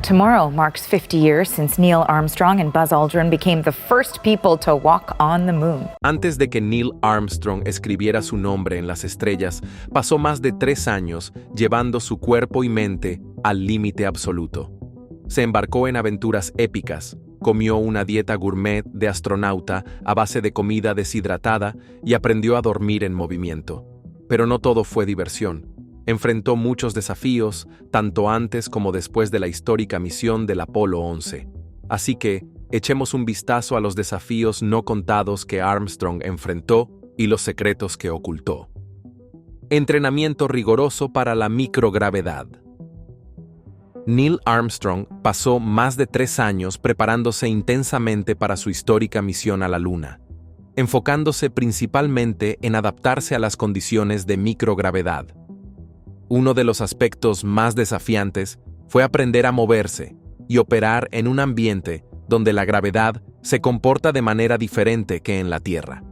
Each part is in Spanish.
Tomorrow marks 50 years since Neil Armstrong and Buzz Aldrin became the first people to walk on the moon. Antes de que Neil Armstrong escribiera su nombre en las estrellas, pasó más de 3 años llevando su cuerpo y mente al límite absoluto. Se embarcó en aventuras épicas, comió una dieta gourmet de astronauta a base de comida deshidratada y aprendió a dormir en movimiento. Pero no todo fue diversión. Enfrentó muchos desafíos, tanto antes como después de la histórica misión del Apolo 11. Así que, echemos un vistazo a los desafíos no contados que Armstrong enfrentó y los secretos que ocultó. Entrenamiento riguroso para la microgravedad. Neil Armstrong pasó más de 3 años preparándose intensamente para su histórica misión a la Luna, enfocándose principalmente en adaptarse a las condiciones de microgravedad. Uno de los aspectos más desafiantes fue aprender a moverse y operar en un ambiente donde la gravedad se comporta de manera diferente que en la Tierra.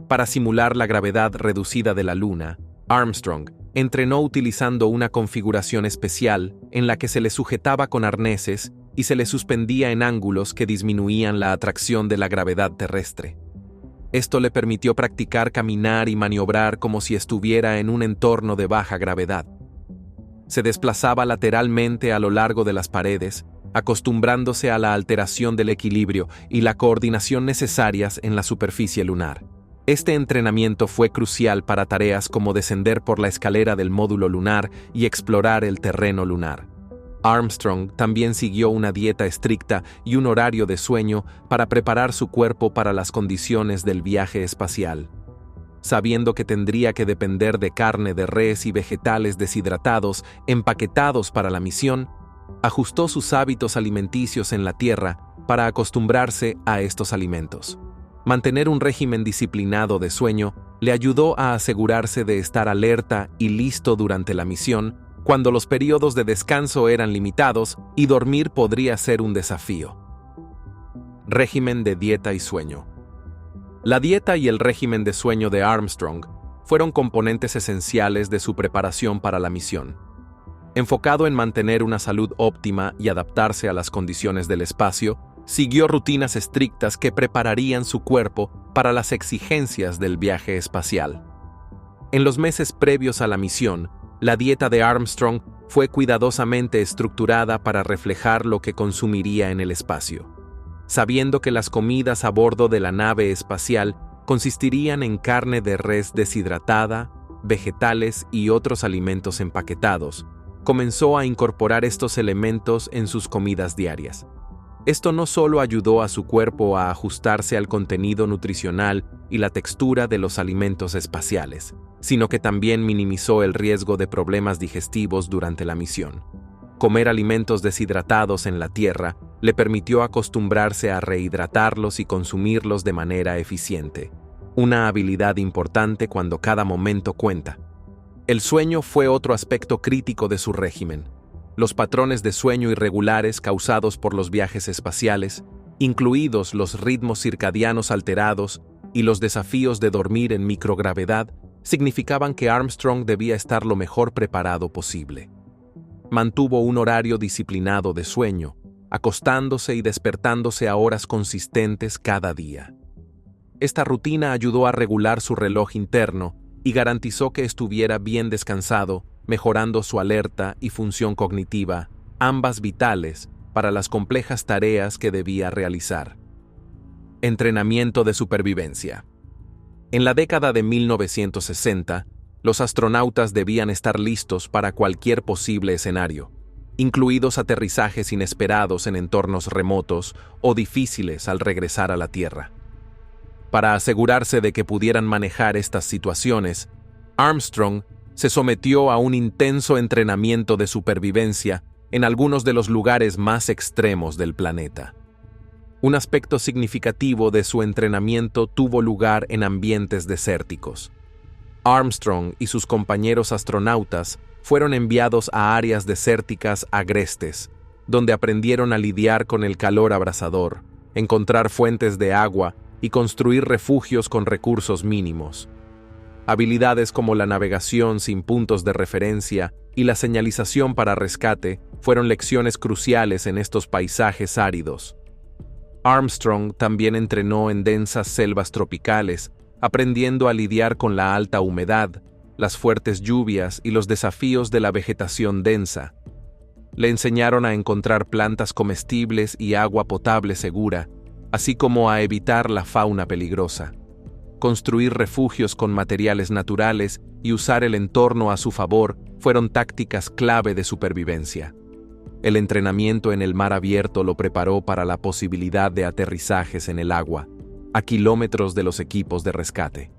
Para simular la gravedad reducida de la Luna, Armstrong entrenó utilizando una configuración especial en la que se le sujetaba con arneses y se le suspendía en ángulos que disminuían la atracción de la gravedad terrestre. Esto le permitió practicar caminar y maniobrar como si estuviera en un entorno de baja gravedad. Se desplazaba lateralmente a lo largo de las paredes, acostumbrándose a la alteración del equilibrio y la coordinación necesarias en la superficie lunar. Este entrenamiento fue crucial para tareas como descender por la escalera del módulo lunar y explorar el terreno lunar. Armstrong también siguió una dieta estricta y un horario de sueño para preparar su cuerpo para las condiciones del viaje espacial. Sabiendo que tendría que depender de carne de res y vegetales deshidratados empaquetados para la misión, ajustó sus hábitos alimenticios en la Tierra para acostumbrarse a estos alimentos. Mantener un régimen disciplinado de sueño le ayudó a asegurarse de estar alerta y listo durante la misión, cuando los periodos de descanso eran limitados y dormir podría ser un desafío. Régimen de dieta y sueño. La dieta y el régimen de sueño de Armstrong fueron componentes esenciales de su preparación para la misión. Enfocado en mantener una salud óptima y adaptarse a las condiciones del espacio, siguió rutinas estrictas que prepararían su cuerpo para las exigencias del viaje espacial. En los meses previos a la misión, la dieta de Armstrong fue cuidadosamente estructurada para reflejar lo que consumiría en el espacio. Sabiendo que las comidas a bordo de la nave espacial consistirían en carne de res deshidratada, vegetales y otros alimentos empaquetados, comenzó a incorporar estos elementos en sus comidas diarias. Esto no solo ayudó a su cuerpo a ajustarse al contenido nutricional y la textura de los alimentos espaciales, sino que también minimizó el riesgo de problemas digestivos durante la misión. Comer alimentos deshidratados en la Tierra le permitió acostumbrarse a rehidratarlos y consumirlos de manera eficiente, una habilidad importante cuando cada momento cuenta. El sueño fue otro aspecto crítico de su régimen. Los patrones de sueño irregulares causados por los viajes espaciales, incluidos los ritmos circadianos alterados y los desafíos de dormir en microgravedad, significaban que Armstrong debía estar lo mejor preparado posible. Mantuvo un horario disciplinado de sueño, acostándose y despertándose a horas consistentes cada día. Esta rutina ayudó a regular su reloj interno y garantizó que estuviera bien descansado, mejorando su alerta y función cognitiva, ambas vitales para las complejas tareas que debía realizar. Entrenamiento de supervivencia. En la década de 1960, los astronautas debían estar listos para cualquier posible escenario, incluidos aterrizajes inesperados en entornos remotos o difíciles al regresar a la Tierra. Para asegurarse de que pudieran manejar estas situaciones, Armstrong se sometió a un intenso entrenamiento de supervivencia en algunos de los lugares más extremos del planeta. Un aspecto significativo de su entrenamiento tuvo lugar en ambientes desérticos. Armstrong y sus compañeros astronautas fueron enviados a áreas desérticas agrestes, donde aprendieron a lidiar con el calor abrasador, encontrar fuentes de agua y construir refugios con recursos mínimos. Habilidades como la navegación sin puntos de referencia y la señalización para rescate fueron lecciones cruciales en estos paisajes áridos. Armstrong también entrenó en densas selvas tropicales, aprendiendo a lidiar con la alta humedad, las fuertes lluvias y los desafíos de la vegetación densa. Le enseñaron a encontrar plantas comestibles y agua potable segura, así como a evitar la fauna peligrosa. Construir refugios con materiales naturales y usar el entorno a su favor fueron tácticas clave de supervivencia. El entrenamiento en el mar abierto lo preparó para la posibilidad de aterrizajes en el agua, a kilómetros de los equipos de rescate.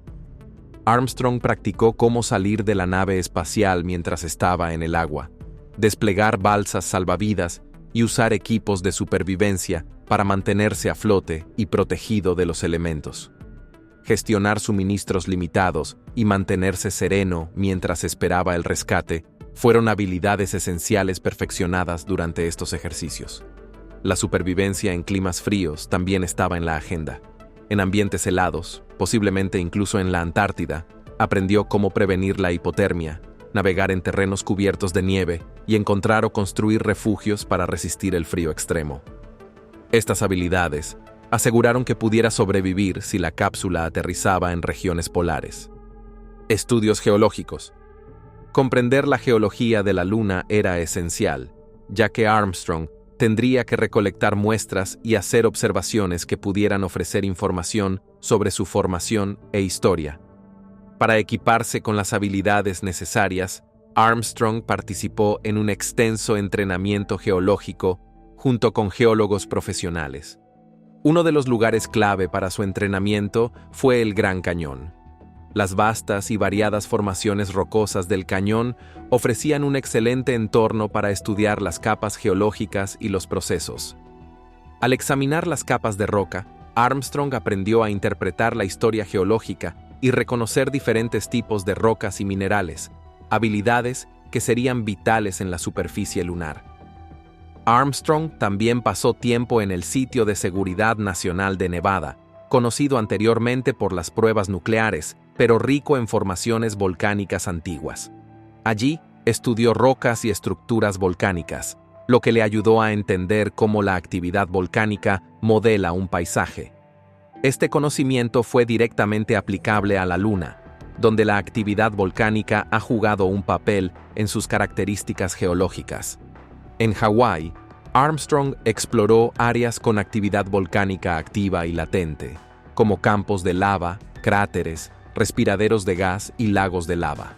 Armstrong practicó cómo salir de la nave espacial mientras estaba en el agua, desplegar balsas salvavidas y usar equipos de supervivencia para mantenerse a flote y protegido de los elementos. Gestionar suministros limitados y mantenerse sereno mientras esperaba el rescate fueron habilidades esenciales perfeccionadas durante estos ejercicios. La supervivencia en climas fríos también estaba en la agenda. En ambientes helados, posiblemente incluso en la Antártida, aprendió cómo prevenir la hipotermia, navegar en terrenos cubiertos de nieve y encontrar o construir refugios para resistir el frío extremo. Estas habilidades aseguraron que pudiera sobrevivir si la cápsula aterrizaba en regiones polares. Estudios geológicos. Comprender la geología de la Luna era esencial, ya que Armstrong tendría que recolectar muestras y hacer observaciones que pudieran ofrecer información sobre su formación e historia. Para equiparse con las habilidades necesarias, Armstrong participó en un extenso entrenamiento geológico junto con geólogos profesionales. Uno de los lugares clave para su entrenamiento fue el Gran Cañón. Las vastas y variadas formaciones rocosas del cañón ofrecían un excelente entorno para estudiar las capas geológicas y los procesos. Al examinar las capas de roca, Armstrong aprendió a interpretar la historia geológica y reconocer diferentes tipos de rocas y minerales, habilidades que serían vitales en la superficie lunar. Armstrong también pasó tiempo en el Sitio de Seguridad Nacional de Nevada, conocido anteriormente por las pruebas nucleares, pero rico en formaciones volcánicas antiguas. Allí estudió rocas y estructuras volcánicas, lo que le ayudó a entender cómo la actividad volcánica modela un paisaje. Este conocimiento fue directamente aplicable a la Luna, donde la actividad volcánica ha jugado un papel en sus características geológicas. En Hawái, Armstrong exploró áreas con actividad volcánica activa y latente, como campos de lava, cráteres, respiraderos de gas y lagos de lava.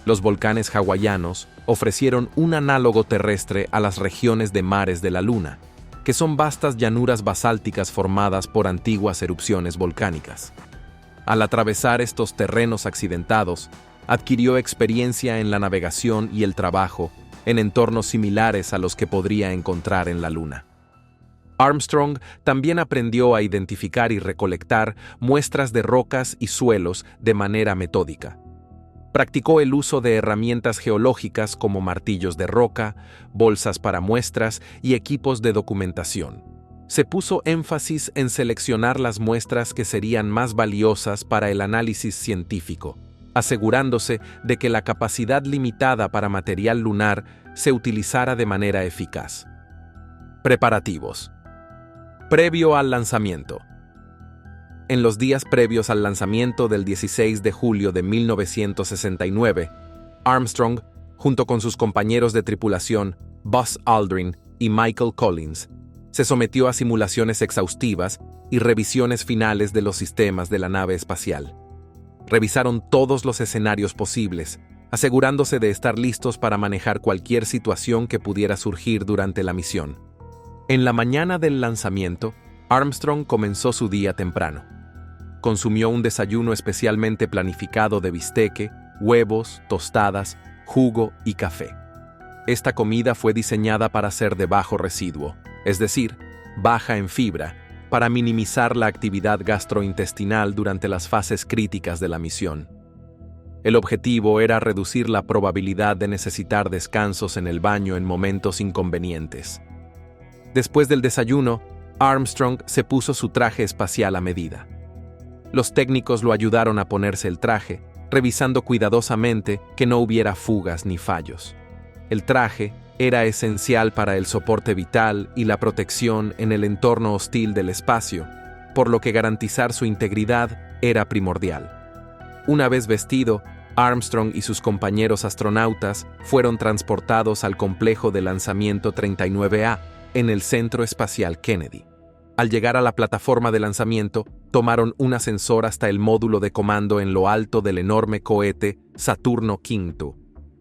Los volcanes hawaianos ofrecieron un análogo terrestre a las regiones de mares de la Luna, que son vastas llanuras basálticas formadas por antiguas erupciones volcánicas. Al atravesar estos terrenos accidentados, adquirió experiencia en la navegación y el trabajo en entornos similares a los que podría encontrar en la Luna. Armstrong también aprendió a identificar y recolectar muestras de rocas y suelos de manera metódica. Practicó el uso de herramientas geológicas como martillos de roca, bolsas para muestras y equipos de documentación. Se puso énfasis en seleccionar las muestras que serían más valiosas para el análisis científico, asegurándose de que la capacidad limitada para material lunar se utilizara de manera eficaz. Preparativos. Previo al lanzamiento. En los días previos al lanzamiento del 16 de julio de 1969, Armstrong, junto con sus compañeros de tripulación Buzz Aldrin y Michael Collins, se sometió a simulaciones exhaustivas y revisiones finales de los sistemas de la nave espacial. Revisaron todos los escenarios posibles, asegurándose de estar listos para manejar cualquier situación que pudiera surgir durante la misión. En la mañana del lanzamiento, Armstrong comenzó su día temprano. Consumió un desayuno especialmente planificado de bisteque, huevos, tostadas, jugo y café. Esta comida fue diseñada para ser de bajo residuo, es decir, baja en fibra, para minimizar la actividad gastrointestinal durante las fases críticas de la misión. El objetivo era reducir la probabilidad de necesitar descansos en el baño en momentos inconvenientes. Después del desayuno, Armstrong se puso su traje espacial a medida. Los técnicos lo ayudaron a ponerse el traje, revisando cuidadosamente que no hubiera fugas ni fallos. El traje era esencial para el soporte vital y la protección en el entorno hostil del espacio, por lo que garantizar su integridad era primordial. Una vez vestido, Armstrong y sus compañeros astronautas fueron transportados al complejo de lanzamiento 39A en el Centro Espacial Kennedy. Al llegar a la plataforma de lanzamiento, tomaron un ascensor hasta el módulo de comando en lo alto del enorme cohete Saturno V.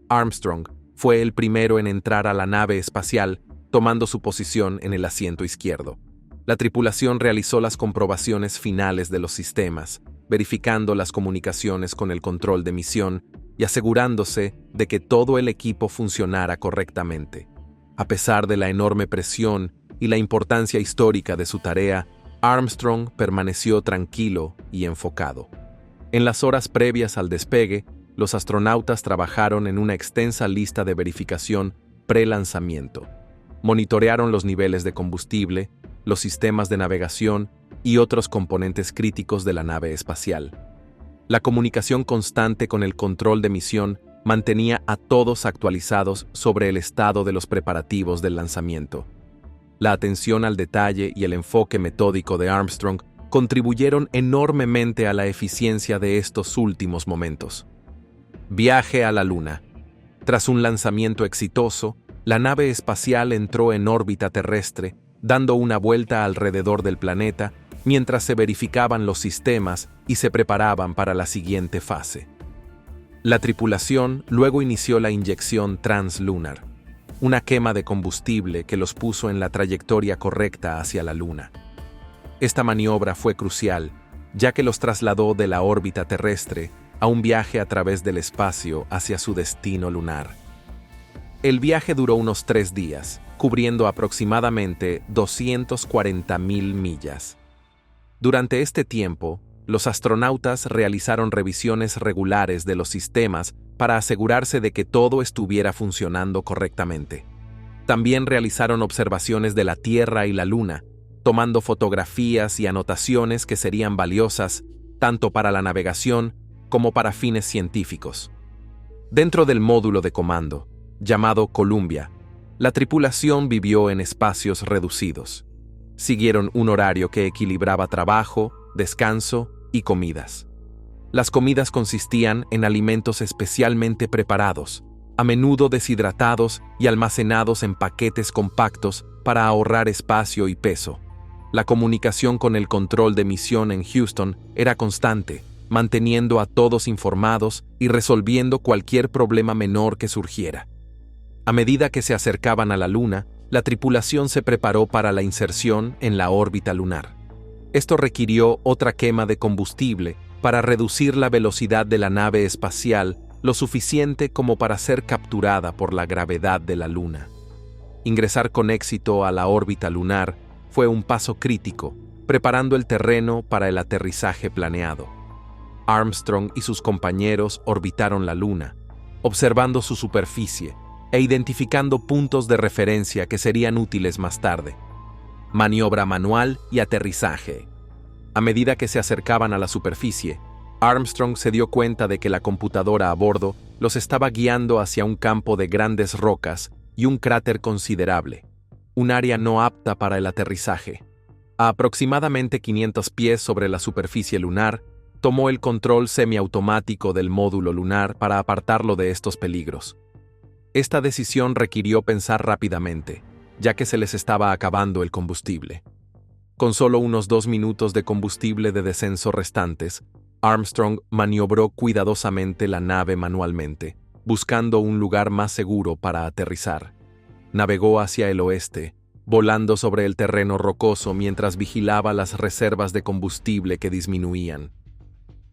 Armstrong fue el primero en entrar a la nave espacial, tomando su posición en el asiento izquierdo. La tripulación realizó las comprobaciones finales de los sistemas, verificando las comunicaciones con el control de misión y asegurándose de que todo el equipo funcionara correctamente. A pesar de la enorme presión y la importancia histórica de su tarea, Armstrong permaneció tranquilo y enfocado. En las horas previas al despegue, los astronautas trabajaron en una extensa lista de verificación pre-lanzamiento. Monitorearon los niveles de combustible, los sistemas de navegación y otros componentes críticos de la nave espacial. La comunicación constante con el control de misión mantenía a todos actualizados sobre el estado de los preparativos del lanzamiento. La atención al detalle y el enfoque metódico de Armstrong contribuyeron enormemente a la eficiencia de estos últimos momentos. Viaje a la Luna. Tras un lanzamiento exitoso, la nave espacial entró en órbita terrestre, dando una vuelta alrededor del planeta mientras se verificaban los sistemas y se preparaban para la siguiente fase. La tripulación luego inició la inyección translunar, una quema de combustible que los puso en la trayectoria correcta hacia la Luna. Esta maniobra fue crucial, ya que los trasladó de la órbita terrestre a un viaje a través del espacio hacia su destino lunar. El viaje duró unos 3 días, cubriendo aproximadamente 240.000 millas. Durante este tiempo, los astronautas realizaron revisiones regulares de los sistemas para asegurarse de que todo estuviera funcionando correctamente. También realizaron observaciones de la Tierra y la Luna, tomando fotografías y anotaciones que serían valiosas tanto para la navegación como para fines científicos. Dentro del módulo de comando, llamado Columbia, la tripulación vivió en espacios reducidos. Siguieron un horario que equilibraba trabajo, descanso y comidas. Las comidas consistían en alimentos especialmente preparados, a menudo deshidratados y almacenados en paquetes compactos para ahorrar espacio y peso. La comunicación con el control de misión en Houston era constante, manteniendo a todos informados y resolviendo cualquier problema menor que surgiera. A medida que se acercaban a la Luna, la tripulación se preparó para la inserción en la órbita lunar. Esto requirió otra quema de combustible para reducir la velocidad de la nave espacial lo suficiente como para ser capturada por la gravedad de la Luna. Ingresar con éxito a la órbita lunar fue un paso crítico, preparando el terreno para el aterrizaje planeado. Armstrong y sus compañeros orbitaron la Luna, observando su superficie e identificando puntos de referencia que serían útiles más tarde. Maniobra manual y aterrizaje. A medida que se acercaban a la superficie, Armstrong se dio cuenta de que la computadora a bordo los estaba guiando hacia un campo de grandes rocas y un cráter considerable, un área no apta para el aterrizaje. A aproximadamente 500 pies sobre la superficie lunar, tomó el control semiautomático del módulo lunar para apartarlo de estos peligros. Esta decisión requirió pensar rápidamente, ya que se les estaba acabando el combustible. Con solo unos 2 minutos de combustible de descenso restantes, Armstrong maniobró cuidadosamente la nave manualmente, buscando un lugar más seguro para aterrizar. Navegó hacia el oeste, volando sobre el terreno rocoso mientras vigilaba las reservas de combustible que disminuían.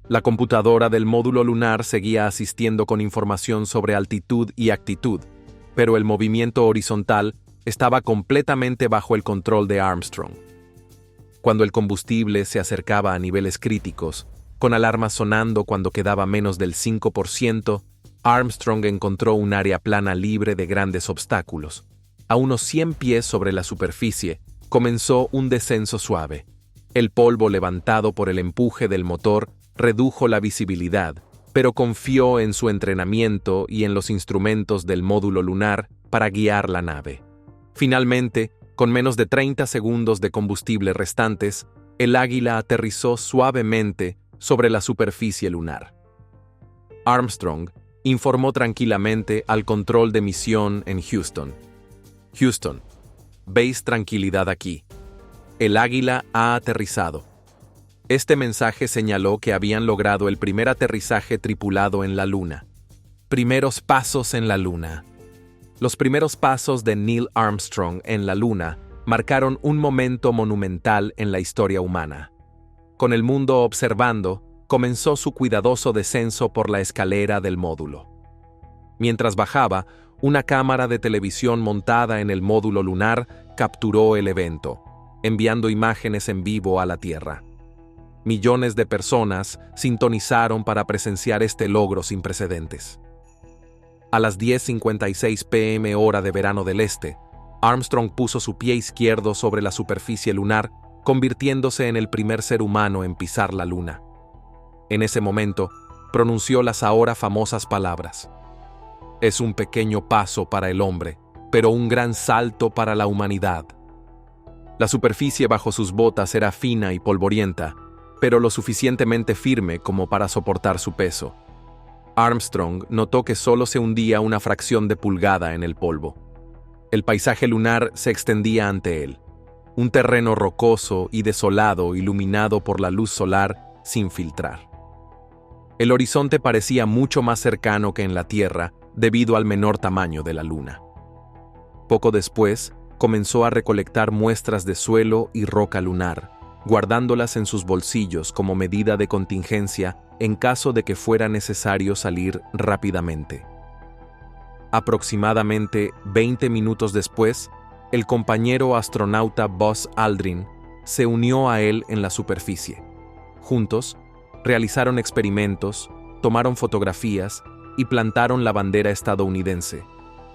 La computadora del módulo lunar seguía asistiendo con información sobre altitud y actitud, pero el movimiento horizontal estaba completamente bajo el control de Armstrong. Cuando el combustible se acercaba a niveles críticos, con alarmas sonando cuando quedaba menos del 5%, Armstrong encontró un área plana libre de grandes obstáculos. A unos 100 pies sobre la superficie, comenzó un descenso suave. El polvo levantado por el empuje del motor redujo la visibilidad, pero confió en su entrenamiento y en los instrumentos del módulo lunar para guiar la nave. Finalmente, con menos de 30 segundos de combustible restantes, el Águila aterrizó suavemente sobre la superficie lunar. Armstrong informó tranquilamente al control de misión en Houston. Houston, veis tranquilidad aquí. El Águila ha aterrizado. Este mensaje señaló que habían logrado el primer aterrizaje tripulado en la Luna. Primeros pasos en la Luna. Los primeros pasos de Neil Armstrong en la Luna marcaron un momento monumental en la historia humana. Con el mundo observando, comenzó su cuidadoso descenso por la escalera del módulo. Mientras bajaba, una cámara de televisión montada en el módulo lunar capturó el evento, enviando imágenes en vivo a la Tierra. Millones de personas sintonizaron para presenciar este logro sin precedentes. A las 10:56 p.m. hora de verano del este, Armstrong puso su pie izquierdo sobre la superficie lunar, convirtiéndose en el primer ser humano en pisar la Luna. En ese momento, pronunció las ahora famosas palabras: «Es un pequeño paso para el hombre, pero un gran salto para la humanidad». La superficie bajo sus botas era fina y polvorienta, pero lo suficientemente firme como para soportar su peso. Armstrong notó que solo se hundía una fracción de pulgada en el polvo. El paisaje lunar se extendía ante él, un terreno rocoso y desolado iluminado por la luz solar sin filtrar. El horizonte parecía mucho más cercano que en la Tierra debido al menor tamaño de la Luna. Poco después, comenzó a recolectar muestras de suelo y roca lunar, guardándolas en sus bolsillos como medida de contingencia en caso de que fuera necesario salir rápidamente. Aproximadamente 20 minutos después, el compañero astronauta Buzz Aldrin se unió a él en la superficie. Juntos, realizaron experimentos, tomaron fotografías y plantaron la bandera estadounidense,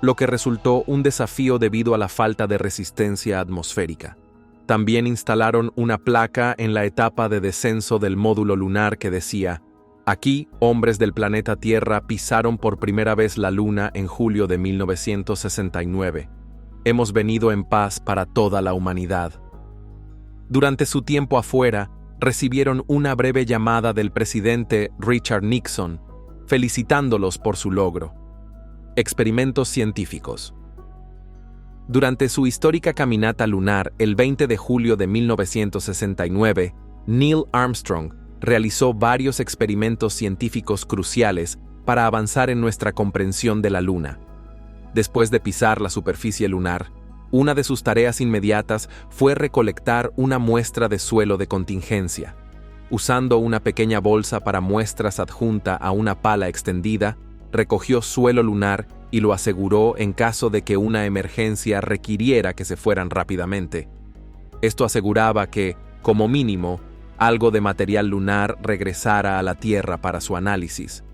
lo que resultó un desafío debido a la falta de resistencia atmosférica. También instalaron una placa en la etapa de descenso del módulo lunar que decía: «Aquí, hombres del planeta Tierra pisaron por primera vez la Luna en julio de 1969. Hemos venido en paz para toda la humanidad». Durante su tiempo afuera, recibieron una breve llamada del presidente Richard Nixon, felicitándolos por su logro. Experimentos científicos. Durante su histórica caminata lunar el 20 de julio de 1969, Neil Armstrong realizó varios experimentos científicos cruciales para avanzar en nuestra comprensión de la Luna. Después de pisar la superficie lunar, una de sus tareas inmediatas fue recolectar una muestra de suelo de contingencia. Usando una pequeña bolsa para muestras adjunta a una pala extendida, recogió suelo lunar y lo aseguró en caso de que una emergencia requiriera que se fueran rápidamente. Esto aseguraba que, como mínimo, algo de material lunar regresara a la Tierra para su análisis.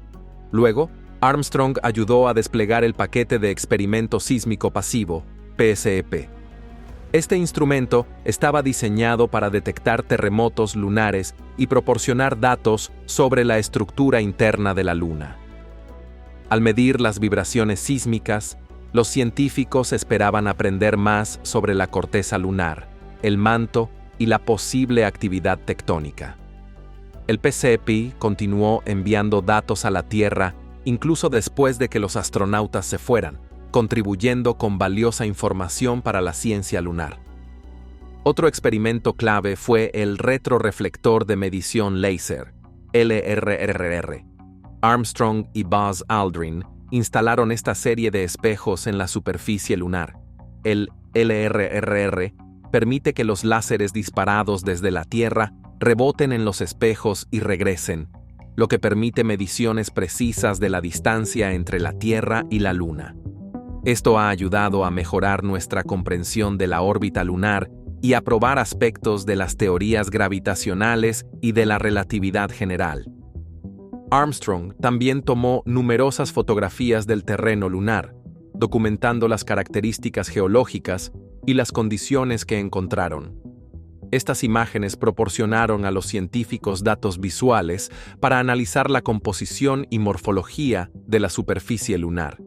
Luego, Armstrong ayudó a desplegar el paquete de experimento sísmico pasivo, PSEP. Este instrumento estaba diseñado para detectar terremotos lunares y proporcionar datos sobre la estructura interna de la Luna. Al medir las vibraciones sísmicas, los científicos esperaban aprender más sobre la corteza lunar, el manto y la posible actividad tectónica. El PSEP continuó enviando datos a la Tierra incluso después de que los astronautas se fueran, contribuyendo con valiosa información para la ciencia lunar. Otro experimento clave fue el retroreflector de medición láser, LRRR. Armstrong y Buzz Aldrin instalaron esta serie de espejos en la superficie lunar. El LRRR permite que los láseres disparados desde la Tierra reboten en los espejos y regresen, lo que permite mediciones precisas de la distancia entre la Tierra y la Luna. Esto ha ayudado a mejorar nuestra comprensión de la órbita lunar y a probar aspectos de las teorías gravitacionales y de la relatividad general. Armstrong también tomó numerosas fotografías del terreno lunar, documentando las características geológicas y las condiciones que encontraron. Estas imágenes proporcionaron a los científicos datos visuales para analizar la composición y morfología de la superficie lunar.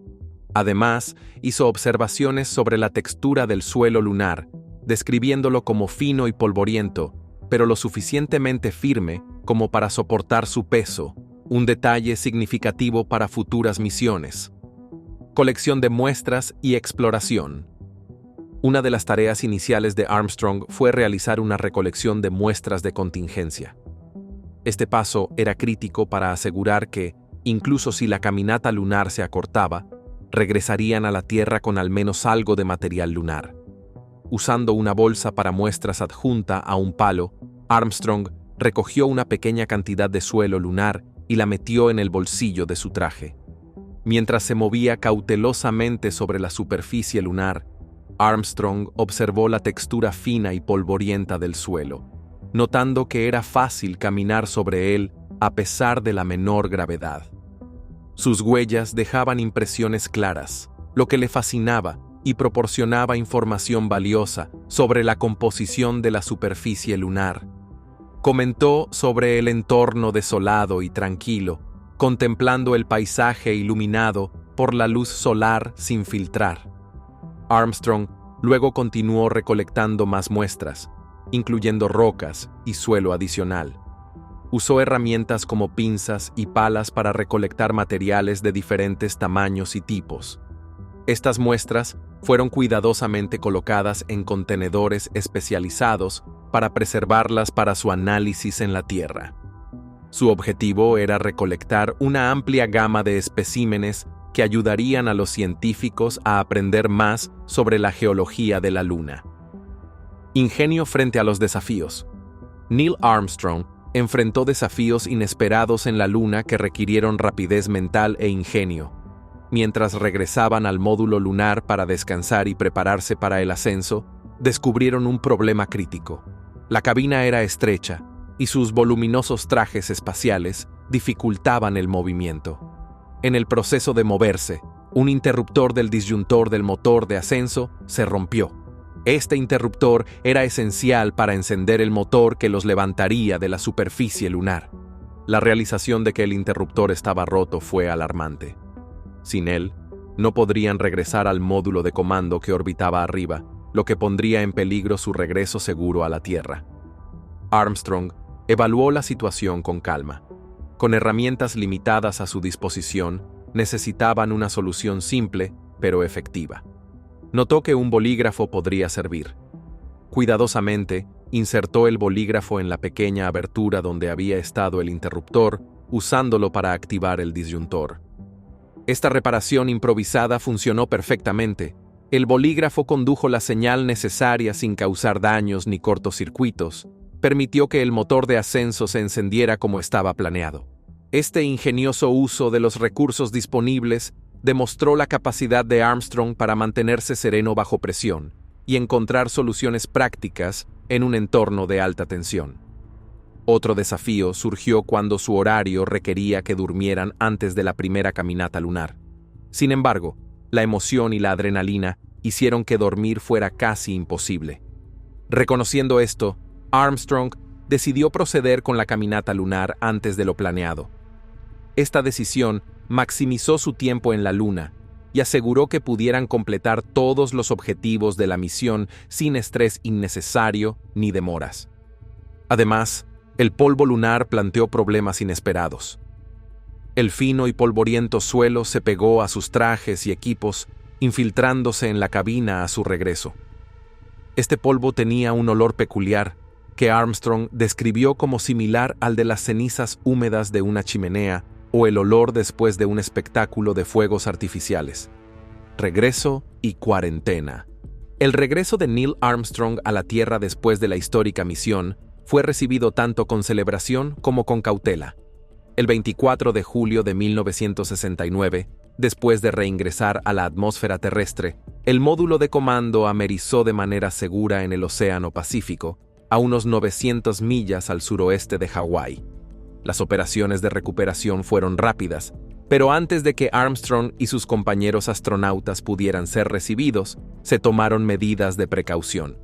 Además, hizo observaciones sobre la textura del suelo lunar, describiéndolo como fino y polvoriento, pero lo suficientemente firme como para soportar su peso, un detalle significativo para futuras misiones. Colección de muestras y exploración. Una de las tareas iniciales de Armstrong fue realizar una recolección de muestras de contingencia. Este paso era crítico para asegurar que, incluso si la caminata lunar se acortaba, regresarían a la Tierra con al menos algo de material lunar. Usando una bolsa para muestras adjunta a un palo, Armstrong recogió una pequeña cantidad de suelo lunar y la metió en el bolsillo de su traje. Mientras se movía cautelosamente sobre la superficie lunar, Armstrong observó la textura fina y polvorienta del suelo, notando que era fácil caminar sobre él a pesar de la menor gravedad. Sus huellas dejaban impresiones claras, lo que le fascinaba y proporcionaba información valiosa sobre la composición de la superficie lunar. Comentó sobre el entorno desolado y tranquilo, contemplando el paisaje iluminado por la luz solar sin filtrar. Armstrong luego continuó recolectando más muestras, incluyendo rocas y suelo adicional. Usó herramientas como pinzas y palas para recolectar materiales de diferentes tamaños y tipos. Estas muestras fueron cuidadosamente colocadas en contenedores especializados para preservarlas para su análisis en la Tierra. Su objetivo era recolectar una amplia gama de especímenes que ayudarían a los científicos a aprender más sobre la geología de la Luna. Ingenio frente a los desafíos. Neil Armstrong enfrentó desafíos inesperados en la Luna que requirieron rapidez mental e ingenio. Mientras regresaban al módulo lunar para descansar y prepararse para el ascenso, descubrieron un problema crítico. La cabina era estrecha y sus voluminosos trajes espaciales dificultaban el movimiento. En el proceso de moverse, un interruptor del disyuntor del motor de ascenso se rompió. Este interruptor era esencial para encender el motor que los levantaría de la superficie lunar. La realización de que el interruptor estaba roto fue alarmante. Sin él, no podrían regresar al módulo de comando que orbitaba arriba, lo que pondría en peligro su regreso seguro a la Tierra. Armstrong evaluó la situación con calma. Con herramientas limitadas a su disposición, necesitaban una solución simple, pero efectiva. Notó que un bolígrafo podría servir. Cuidadosamente, insertó el bolígrafo en la pequeña abertura donde había estado el interruptor, usándolo para activar el disyuntor. Esta reparación improvisada funcionó perfectamente. El bolígrafo condujo la señal necesaria sin causar daños ni cortocircuitos. Permitió que el motor de ascenso se encendiera como estaba planeado. Este ingenioso uso de los recursos disponibles demostró la capacidad de Armstrong para mantenerse sereno bajo presión y encontrar soluciones prácticas en un entorno de alta tensión. Otro desafío surgió cuando su horario requería que durmieran antes de la primera caminata lunar. Sin embargo, la emoción y la adrenalina hicieron que dormir fuera casi imposible. Reconociendo esto, Armstrong decidió proceder con la caminata lunar antes de lo planeado. Esta decisión maximizó su tiempo en la Luna y aseguró que pudieran completar todos los objetivos de la misión sin estrés innecesario ni demoras. Además, el polvo lunar planteó problemas inesperados. El fino y polvoriento suelo se pegó a sus trajes y equipos, infiltrándose en la cabina a su regreso. Este polvo tenía un olor peculiar, que Armstrong describió como similar al de las cenizas húmedas de una chimenea o el olor después de un espectáculo de fuegos artificiales. Regreso y cuarentena. El regreso de Neil Armstrong a la Tierra después de la histórica misión fue recibido tanto con celebración como con cautela. El 24 de julio de 1969, después de reingresar a la atmósfera terrestre, el módulo de comando amerizó de manera segura en el Océano Pacífico, a unos 900 millas al suroeste de Hawái. Las operaciones de recuperación fueron rápidas, pero antes de que Armstrong y sus compañeros astronautas pudieran ser recibidos, se tomaron medidas de precaución.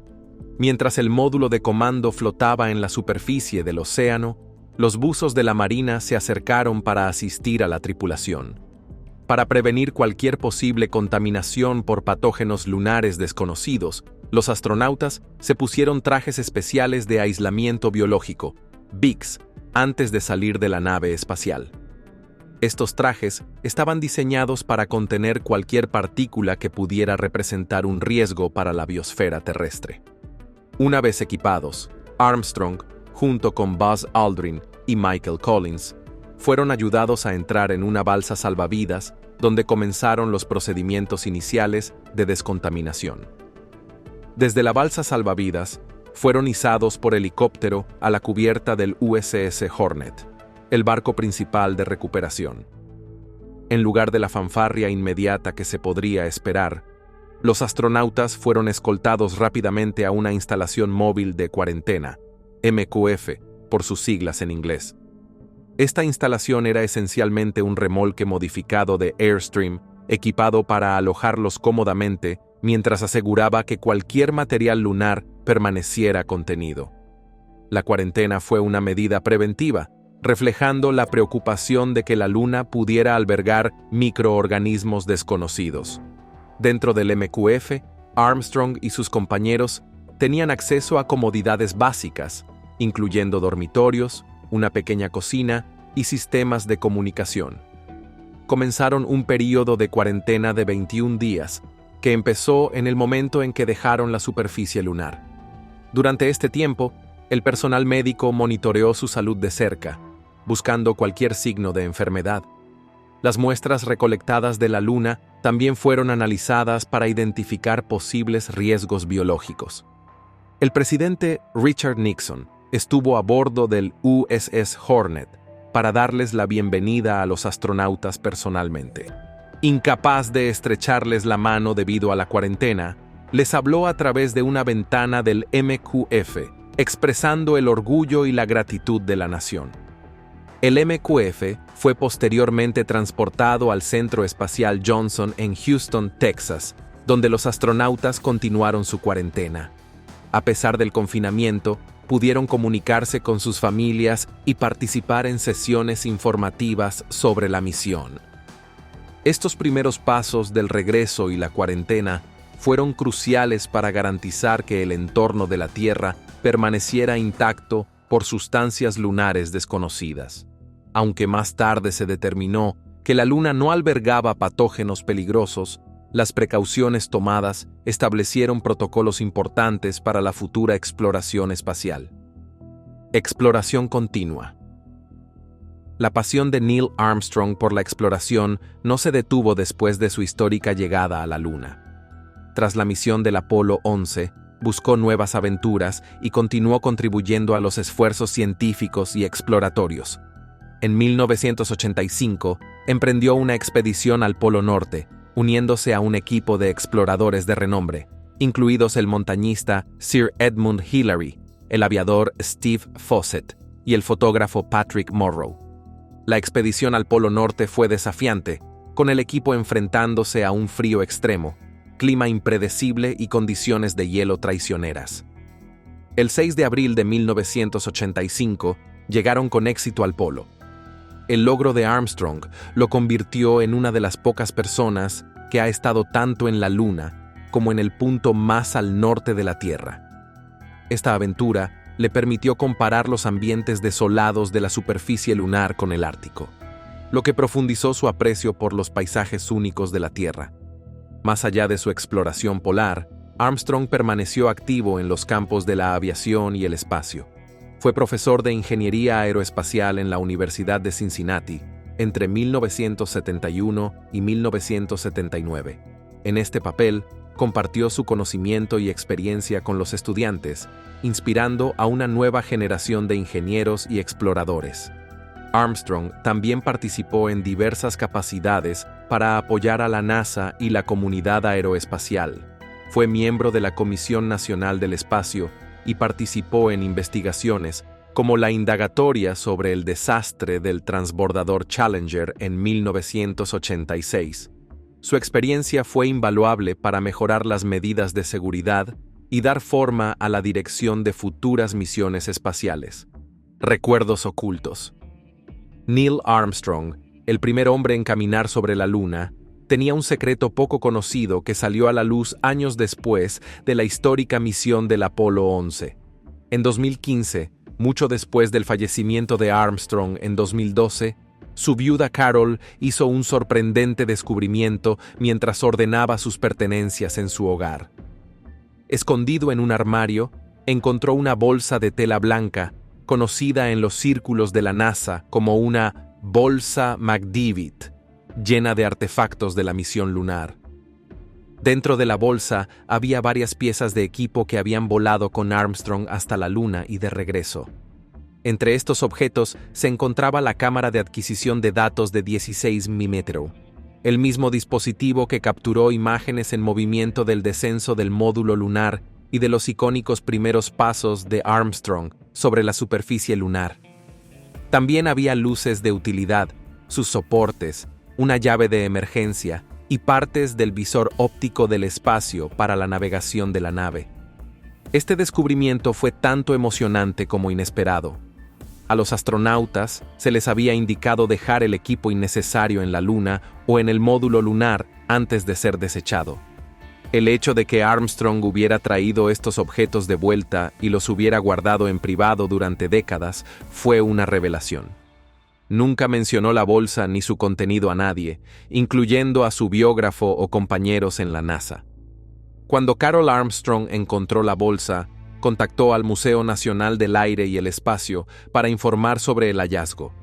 Mientras el módulo de comando flotaba en la superficie del océano, los buzos de la Marina se acercaron para asistir a la tripulación. Para prevenir cualquier posible contaminación por patógenos lunares desconocidos, los astronautas se pusieron trajes especiales de aislamiento biológico, BICs, antes de salir de la nave espacial. Estos trajes estaban diseñados para contener cualquier partícula que pudiera representar un riesgo para la biosfera terrestre. Una vez equipados, Armstrong, junto con Buzz Aldrin y Michael Collins, fueron ayudados a entrar en una balsa salvavidas donde comenzaron los procedimientos iniciales de descontaminación. Desde la balsa salvavidas, fueron izados por helicóptero a la cubierta del USS Hornet, el barco principal de recuperación. En lugar de la fanfarria inmediata que se podría esperar, los astronautas fueron escoltados rápidamente a una instalación móvil de cuarentena, MQF, por sus siglas en inglés. Esta instalación era esencialmente un remolque modificado de Airstream, equipado para alojarlos cómodamente mientras aseguraba que cualquier material lunar permaneciera contenido. La cuarentena fue una medida preventiva, reflejando la preocupación de que la Luna pudiera albergar microorganismos desconocidos. Dentro del MQF, Armstrong y sus compañeros tenían acceso a comodidades básicas, incluyendo dormitorios, una pequeña cocina y sistemas de comunicación. Comenzaron un período de cuarentena de 21 días, que empezó en el momento en que dejaron la superficie lunar. Durante este tiempo, el personal médico monitoreó su salud de cerca, buscando cualquier signo de enfermedad. Las muestras recolectadas de la Luna también fueron analizadas para identificar posibles riesgos biológicos. El presidente Richard Nixon estuvo a bordo del USS Hornet para darles la bienvenida a los astronautas personalmente. Incapaz de estrecharles la mano debido a la cuarentena, les habló a través de una ventana del MQF, expresando el orgullo y la gratitud de la nación. El MQF fue posteriormente transportado al Centro Espacial Johnson en Houston, Texas, donde los astronautas continuaron su cuarentena. A pesar del confinamiento, pudieron comunicarse con sus familias y participar en sesiones informativas sobre la misión. Estos primeros pasos del regreso y la cuarentena fueron cruciales para garantizar que el entorno de la Tierra permaneciera intacto por sustancias lunares desconocidas. Aunque más tarde se determinó que la Luna no albergaba patógenos peligrosos, las precauciones tomadas establecieron protocolos importantes para la futura exploración espacial. Exploración continua. La pasión de Neil Armstrong por la exploración no se detuvo después de su histórica llegada a la Luna. Tras la misión del Apolo 11, buscó nuevas aventuras y continuó contribuyendo a los esfuerzos científicos y exploratorios. En 1985, emprendió una expedición al Polo Norte, uniéndose a un equipo de exploradores de renombre, incluidos el montañista Sir Edmund Hillary, el aviador Steve Fossett y el fotógrafo Patrick Morrow. La expedición al Polo Norte fue desafiante, con el equipo enfrentándose a un frío extremo, clima impredecible y condiciones de hielo traicioneras. El 6 de abril de 1985 llegaron con éxito al polo. El logro de Armstrong lo convirtió en una de las pocas personas que ha estado tanto en la Luna como en el punto más al norte de la Tierra. Esta aventura le permitió comparar los ambientes desolados de la superficie lunar con el Ártico, lo que profundizó su aprecio por los paisajes únicos de la Tierra. Más allá de su exploración polar, Armstrong permaneció activo en los campos de la aviación y el espacio. Fue profesor de Ingeniería Aeroespacial en la Universidad de Cincinnati entre 1971 y 1979. En este papel, compartió su conocimiento y experiencia con los estudiantes, inspirando a una nueva generación de ingenieros y exploradores. Armstrong también participó en diversas capacidades para apoyar a la NASA y la comunidad aeroespacial. Fue miembro de la Comisión Nacional del Espacio y participó en investigaciones como la indagatoria sobre el desastre del transbordador Challenger en 1986. Su experiencia fue invaluable para mejorar las medidas de seguridad y dar forma a la dirección de futuras misiones espaciales. Recuerdos ocultos. Neil Armstrong, el primer hombre en caminar sobre la Luna, tenía un secreto poco conocido que salió a la luz años después de la histórica misión del Apolo 11. En 2015, mucho después del fallecimiento de Armstrong en 2012, su viuda Carol hizo un sorprendente descubrimiento mientras ordenaba sus pertenencias en su hogar. Escondido en un armario, encontró una bolsa de tela blanca, conocida en los círculos de la NASA como una bolsa McDivitt, llena de artefactos de la misión lunar. Dentro de la bolsa había varias piezas de equipo que habían volado con Armstrong hasta la Luna y de regreso. Entre estos objetos se encontraba la cámara de adquisición de datos de 16 mm, el mismo dispositivo que capturó imágenes en movimiento del descenso del módulo lunar y de los icónicos primeros pasos de Armstrong sobre la superficie lunar. También había luces de utilidad, sus soportes, una llave de emergencia y partes del visor óptico del espacio para la navegación de la nave. Este descubrimiento fue tanto emocionante como inesperado. A los astronautas se les había indicado dejar el equipo innecesario en la Luna o en el módulo lunar antes de ser desechado. El hecho de que Armstrong hubiera traído estos objetos de vuelta y los hubiera guardado en privado durante décadas fue una revelación. Nunca mencionó la bolsa ni su contenido a nadie, incluyendo a su biógrafo o compañeros en la NASA. Cuando Carol Armstrong encontró la bolsa, contactó al Museo Nacional del Aire y el Espacio para informar sobre el hallazgo.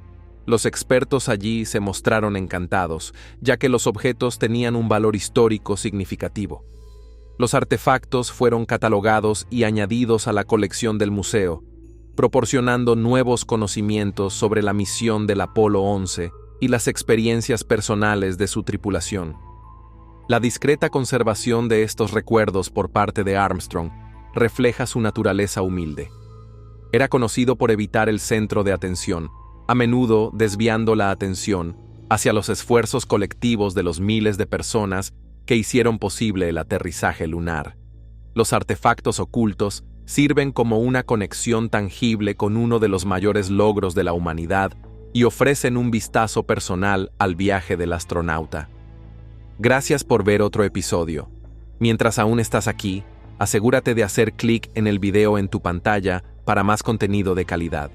Los expertos allí se mostraron encantados, ya que los objetos tenían un valor histórico significativo. Los artefactos fueron catalogados y añadidos a la colección del museo, proporcionando nuevos conocimientos sobre la misión del Apolo 11 y las experiencias personales de su tripulación. La discreta conservación de estos recuerdos por parte de Armstrong refleja su naturaleza humilde. Era conocido por evitar el centro de atención, a menudo desviando la atención hacia los esfuerzos colectivos de los miles de personas que hicieron posible el aterrizaje lunar. Los artefactos ocultos sirven como una conexión tangible con uno de los mayores logros de la humanidad y ofrecen un vistazo personal al viaje del astronauta. Gracias por ver otro episodio. Mientras aún estás aquí, asegúrate de hacer clic en el video en tu pantalla para más contenido de calidad.